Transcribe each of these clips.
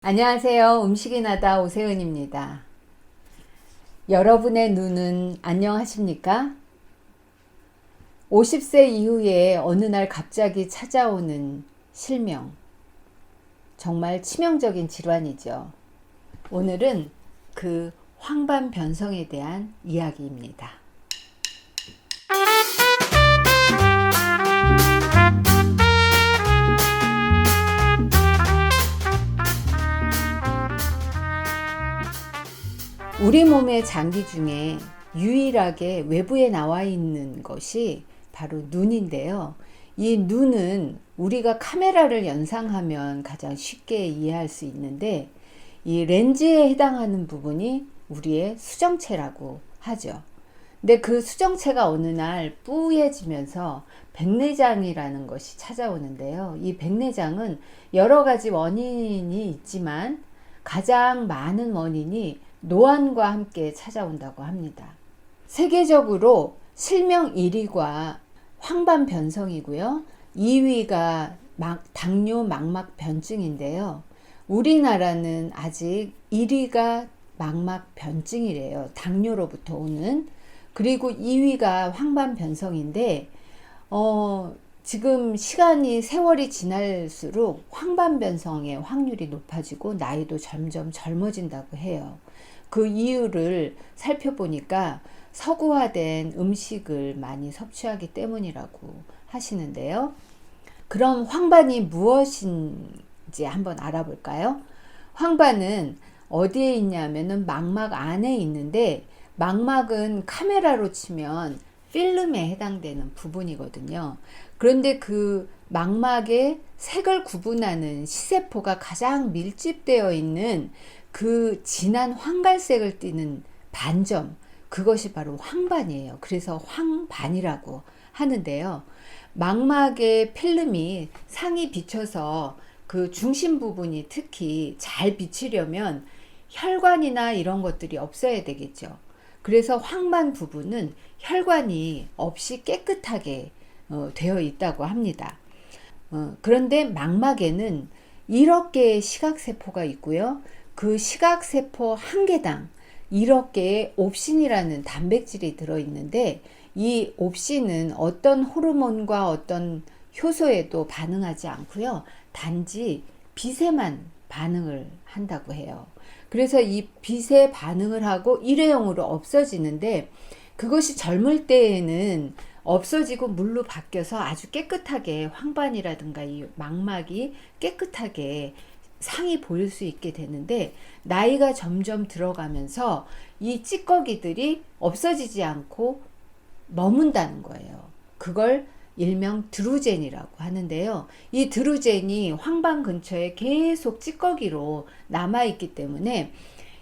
안녕하세요. 음식이 나다 오세은입니다. 여러분의 눈은 안녕하십니까? 50세 이후에 어느 날 갑자기 찾아오는 실명. 정말 치명적인 질환이죠. 오늘은 그 황반변성에 대한 이야기입니다. 우리 몸의 장기 중에 유일하게 외부에 나와 있는 것이 바로 눈인데요. 이 눈은 우리가 카메라를 연상하면 가장 쉽게 이해할 수 있는데, 이 렌즈에 해당하는 부분이 우리의 수정체라고 하죠. 근데 그 수정체가 어느 날 뿌얘지면서 백내장이라는 것이 찾아오는데요. 이 백내장은 여러 가지 원인이 있지만 가장 많은 원인이 노안과 함께 찾아온다고 합니다. 세계적으로 실명 1위가 황반변성이고요. 2위가 당뇨 망막변증인데요. 우리나라는 아직 1위가 망막변증이래요. 당뇨로부터 오는. 그리고 2위가 황반변성인데 지금 세월이 지날수록 황반변성의 확률이 높아지고 나이도 점점 젊어진다고 해요. 그 이유를 살펴보니까 서구화된 음식을 많이 섭취하기 때문이라고 하시는데요. 그럼 황반이 무엇인지 한번 알아볼까요? 황반은 어디에 있냐면은 망막 안에 있는데, 망막은 카메라로 치면 필름에 해당되는 부분이거든요. 그런데 그 망막의 색을 구분하는 시세포가 가장 밀집되어 있는 그 진한 황갈색을 띠는 반점, 그것이 바로 황반이에요. 그래서 황반이라고 하는데요. 망막의 필름이 상이 비쳐서 그 중심 부분이 특히 잘 비치려면 혈관이나 이런 것들이 없어야 되겠죠. 그래서 황반 부분은 혈관이 없이 깨끗하게 되어 있다고 합니다. 그런데 망막에는 1억 개의 시각세포가 있고요. 그 시각세포 한 개당 1억 개의 옵신이라는 단백질이 들어있는데, 이 옵신은 어떤 호르몬과 어떤 효소에도 반응하지 않고요. 단지 빛에만 반응을 한다고 해요. 그래서 이 빛에 반응을 하고 일회용으로 없어지는데, 그것이 젊을 때에는 없어지고 물로 바뀌어서 아주 깨끗하게 황반이라든가 이 망막이 깨끗하게 상이 보일 수 있게 되는데, 나이가 점점 들어가면서 이 찌꺼기들이 없어지지 않고 머문다는 거예요. 그걸 일명 드루젠이라고 하는데요. 이 드루젠이 황반 근처에 계속 찌꺼기로 남아있기 때문에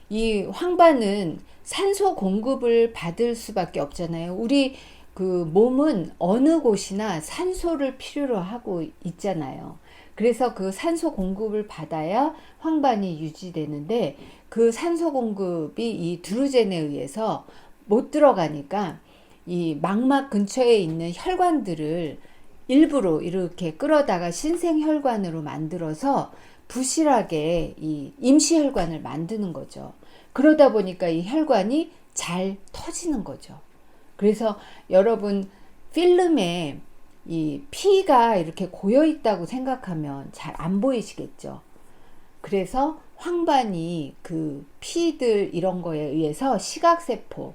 이 황반은 산소 공급을 받을 수밖에 없잖아요. 우리 그 몸은 어느 곳이나 산소를 필요로 하고 있잖아요. 그래서 그 산소 공급을 받아야 황반이 유지되는데, 그 산소 공급이 이 드루젠에 의해서 못 들어가니까 이 망막 근처에 있는 혈관들을 일부러 이렇게 끌어다가 신생혈관으로 만들어서 부실하게 이 임시혈관을 만드는 거죠. 그러다 보니까 이 혈관이 잘 터지는 거죠. 그래서 여러분, 필름에 이 피가 이렇게 고여 있다고 생각하면 잘 안 보이시겠죠. 그래서 황반이 그 피들 이런 거에 의해서 시각세포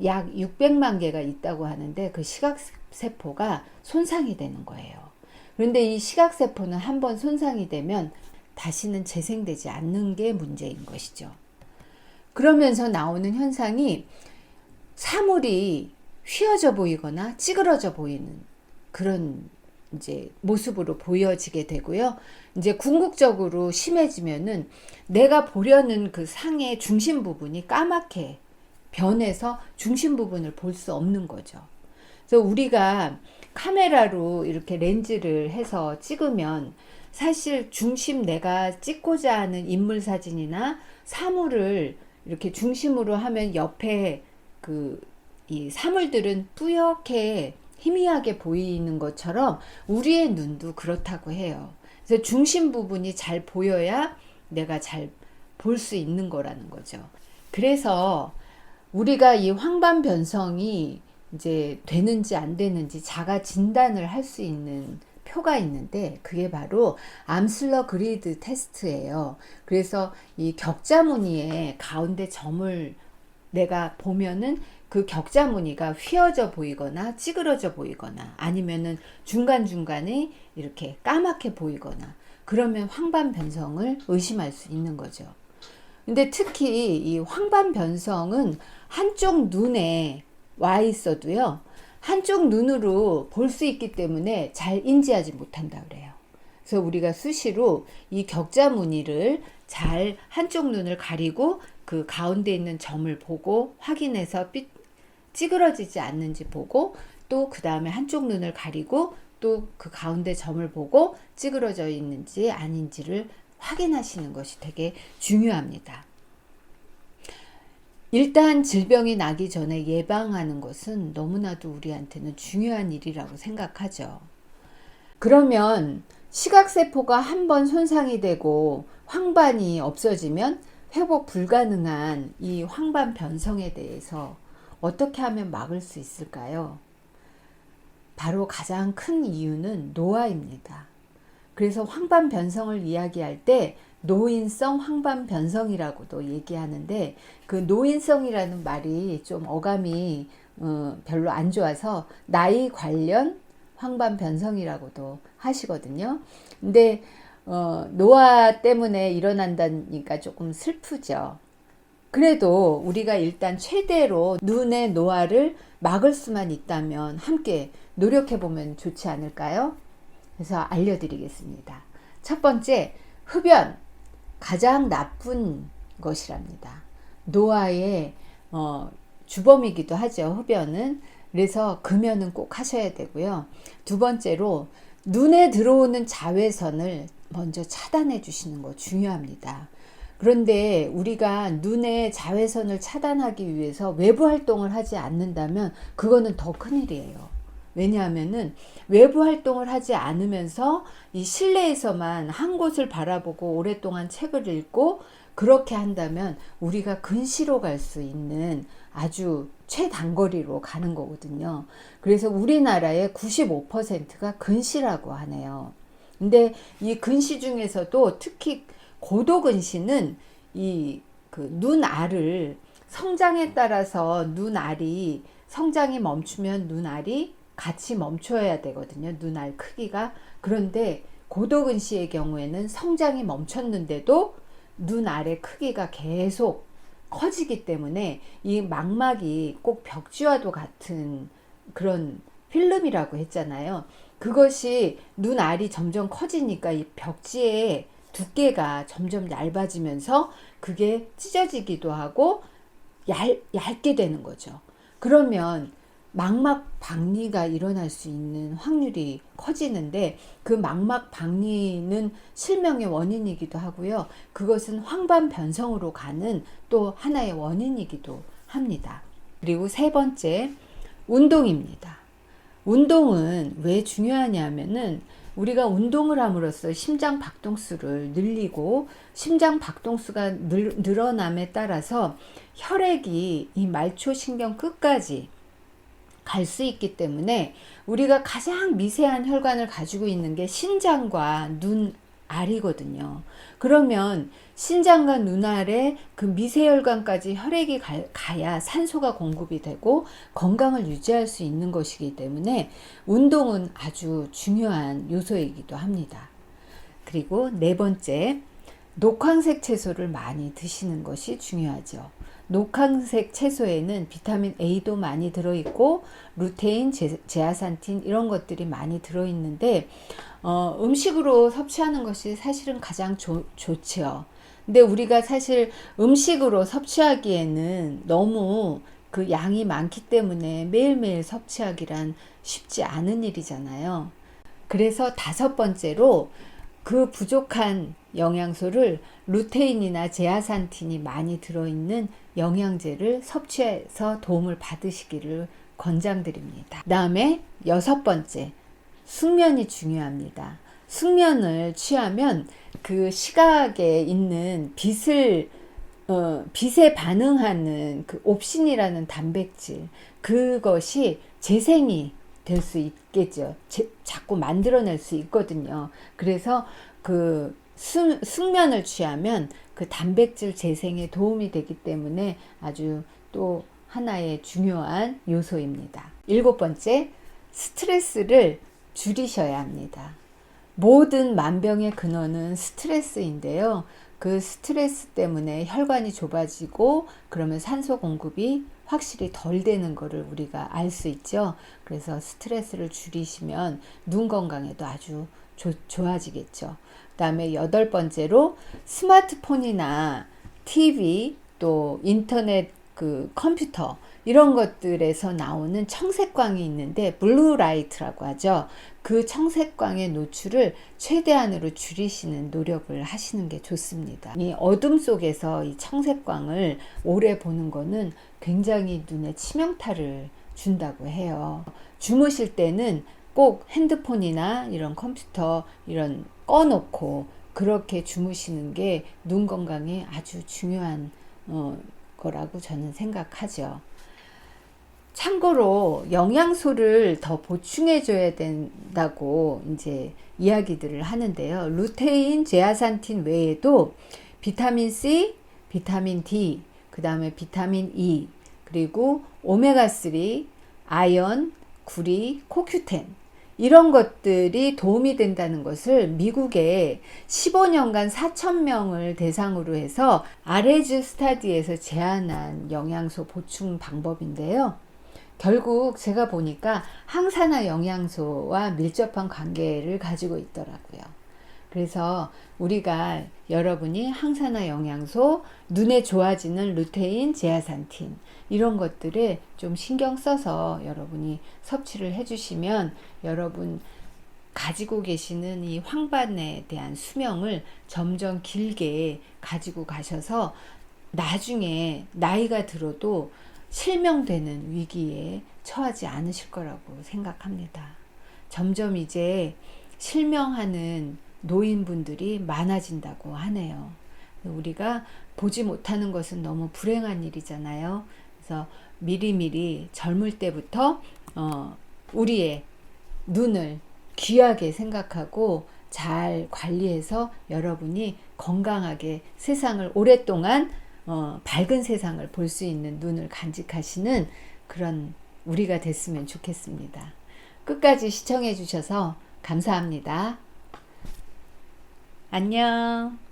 약 600만 개가 있다고 하는데, 그 시각세포가 손상이 되는 거예요. 그런데 이 시각세포는 한번 손상이 되면 다시는 재생되지 않는 게 문제인 것이죠. 그러면서 나오는 현상이 사물이 휘어져 보이거나 찌그러져 보이는 그런 이제 모습으로 보여지게 되고요. 이제 궁극적으로 심해지면은 내가 보려는 그 상의 중심 부분이 까맣게 변해서 중심 부분을 볼 수 없는 거죠. 그래서 우리가 카메라로 이렇게 렌즈를 해서 찍으면 사실 중심, 내가 찍고자 하는 인물 사진이나 사물을 이렇게 중심으로 하면 옆에 이 사물들은 뿌옇게 희미하게 보이는 것처럼 우리의 눈도 그렇다고 해요. 그래서 중심 부분이 잘 보여야 내가 잘 볼 수 있는 거라는 거죠. 그래서 우리가 이 황반 변성이 이제 되는지 안 되는지 자가 진단을 할 수 있는 표가 있는데 그게 바로 암슬러 그리드 테스트예요. 그래서 이 격자 무늬의 가운데 점을 내가 보면은 그 격자 무늬가 휘어져 보이거나 찌그러져 보이거나 아니면은 중간중간에 이렇게 까맣게 보이거나 그러면 황반 변성을 의심할 수 있는 거죠. 근데 특히 이 황반 변성은 한쪽 눈에 와 있어도요, 한쪽 눈으로 볼 수 있기 때문에 잘 인지하지 못한다 그래요. 그래서 우리가 수시로 이 격자 무늬를 잘 한쪽 눈을 가리고 그 가운데 있는 점을 보고 확인해서 찌그러지지 않는지 보고 또 그 다음에 한쪽 눈을 가리고 또 그 가운데 점을 보고 찌그러져 있는지 아닌지를 확인하시는 것이 되게 중요합니다. 일단 질병이 나기 전에 예방하는 것은 너무나도 우리한테는 중요한 일이라고 생각하죠. 그러면 시각세포가 한번 손상이 되고 황반이 없어지면 회복 불가능한 이 황반 변성에 대해서 어떻게 하면 막을 수 있을까요? 바로 가장 큰 이유는 노화입니다. 그래서 황반 변성을 이야기할 때 노인성 황반 변성이라고도 얘기하는데 그 노인성이라는 말이 좀 어감이 별로 안 좋아서 나이 관련 황반 변성이라고도 하시거든요. 근데 노화 때문에 일어난다니까 조금 슬프죠. 그래도 우리가 일단 최대로 눈의 노화를 막을 수만 있다면 함께 노력해 보면 좋지 않을까요? 그래서 알려드리겠습니다. 첫 번째, 흡연. 가장 나쁜 것이랍니다. 노화의 주범이기도 하죠. 흡연은. 그래서 금연은 꼭 하셔야 되고요. 두 번째로 눈에 들어오는 자외선을 먼저 차단해 주시는 거 중요합니다. 그런데 우리가 눈의 자외선을 차단하기 위해서 외부 활동을 하지 않는다면 그거는 더 큰일이에요. 왜냐하면은 외부 활동을 하지 않으면서 이 실내에서만 한 곳을 바라보고 오랫동안 책을 읽고 그렇게 한다면 우리가 근시로 갈 수 있는 아주 최단거리로 가는 거거든요. 그래서 우리나라의 95%가 근시라고 하네요. 근데 이 근시 중에서도 특히 고도근시는 이 그 눈알을 성장에 따라서 눈알이 성장이 멈추면 눈알이 같이 멈춰야 되거든요. 눈알 크기가. 그런데 고도근시의 경우에는 성장이 멈췄는데도 눈알의 크기가 계속 커지기 때문에 이 망막이 꼭 벽지와도 같은 그런 필름이라고 했잖아요. 그것이 눈알이 점점 커지니까 이 벽지의 두께가 점점 얇아지면서 그게 찢어지기도 하고 얇게 되는 거죠. 그러면 망막 박리가 일어날 수 있는 확률이 커지는데 그 망막 박리는 실명의 원인이기도 하고요. 그것은 황반 변성으로 가는 또 하나의 원인이기도 합니다. 그리고 세 번째, 운동입니다. 운동은 왜 중요하냐면은 우리가 운동을 함으로써 심장 박동수를 늘리고 심장 박동수가 늘어남에 따라서 혈액이 이 말초신경 끝까지 갈 수 있기 때문에 우리가 가장 미세한 혈관을 가지고 있는 게 신장과 눈알이거든요. 그러면 신장과 눈알에 그 미세혈관까지 혈액이 가야 산소가 공급이 되고 건강을 유지할 수 있는 것이기 때문에 운동은 아주 중요한 요소이기도 합니다. 그리고 네 번째, 녹황색 채소를 많이 드시는 것이 중요하죠. 녹황색 채소에는 비타민 A도 많이 들어있고 루테인, 제아산틴 이런 것들이 많이 들어있는데 음식으로 섭취하는 것이 사실은 가장 좋죠. 근데 우리가 사실 음식으로 섭취하기에는 너무 그 양이 많기 때문에 매일매일 섭취하기란 쉽지 않은 일이잖아요. 그래서 다섯 번째로 그 부족한 영양소를 루테인이나 제아산틴이 많이 들어있는 영양제를 섭취해서 도움을 받으시기를 권장드립니다. 그 다음에 여섯 번째, 숙면이 중요합니다. 숙면을 취하면 그 시각에 있는 빛에 반응하는 그 옵신이라는 단백질, 그것이 재생이 될 수 있겠죠. 자꾸 만들어낼 수 있거든요. 그래서 그 숙면을 취하면 그 단백질 재생에 도움이 되기 때문에 아주 또 하나의 중요한 요소입니다. 7번째, 스트레스를 줄이셔야 합니다. 모든 만병의 근원은 스트레스인데요. 그 스트레스 때문에 혈관이 좁아지고 그러면 산소 공급이 확실히 덜 되는 것을 우리가 알 수 있죠. 그래서 스트레스를 줄이시면 눈 건강에도 아주 좋아지겠죠. 그 다음에 8번째로 스마트폰이나 TV 또 인터넷 그 컴퓨터 이런 것들에서 나오는 청색광이 있는데 블루라이트라고 하죠. 그 청색광의 노출을 최대한으로 줄이시는 노력을 하시는 게 좋습니다. 이 어둠 속에서 이 청색광을 오래 보는 거는 굉장히 눈에 치명타를 준다고 해요. 주무실 때는 꼭 핸드폰이나 이런 컴퓨터 이런 꺼놓고 그렇게 주무시는 게 눈 건강에 아주 중요한 거라고 저는 생각하죠. 참고로 영양소를 더 보충해 줘야 된다고 이제 이야기들을 하는데요. 루테인, 제아산틴 외에도 비타민 C, 비타민 D, 그 다음에 비타민 E, 그리고 오메가3, 아연, 구리, 코큐텐 이런 것들이 도움이 된다는 것을 미국에 15년간 4,000명을 대상으로 해서 아레즈 스타디에서 제안한 영양소 보충 방법인데요. 결국 제가 보니까 항산화 영양소와 밀접한 관계를 가지고 있더라고요. 그래서 우리가 여러분이 항산화 영양소, 눈에 좋아지는 루테인, 제아산틴 이런 것들에 좀 신경 써서 여러분이 섭취를 해주시면 여러분 가지고 계시는 이 황반에 대한 수명을 점점 길게 가지고 가셔서 나중에 나이가 들어도 실명되는 위기에 처하지 않으실 거라고 생각합니다. 점점 이제 실명하는 노인분들이 많아진다고 하네요. 우리가 보지 못하는 것은 너무 불행한 일이잖아요. 그래서 미리미리 젊을 때부터 우리의 눈을 귀하게 생각하고 잘 관리해서 여러분이 건강하게 세상을 오랫동안 밝은 세상을 볼 수 있는 눈을 간직하시는 그런 우리가 됐으면 좋겠습니다. 끝까지 시청해 주셔서 감사합니다. 안녕.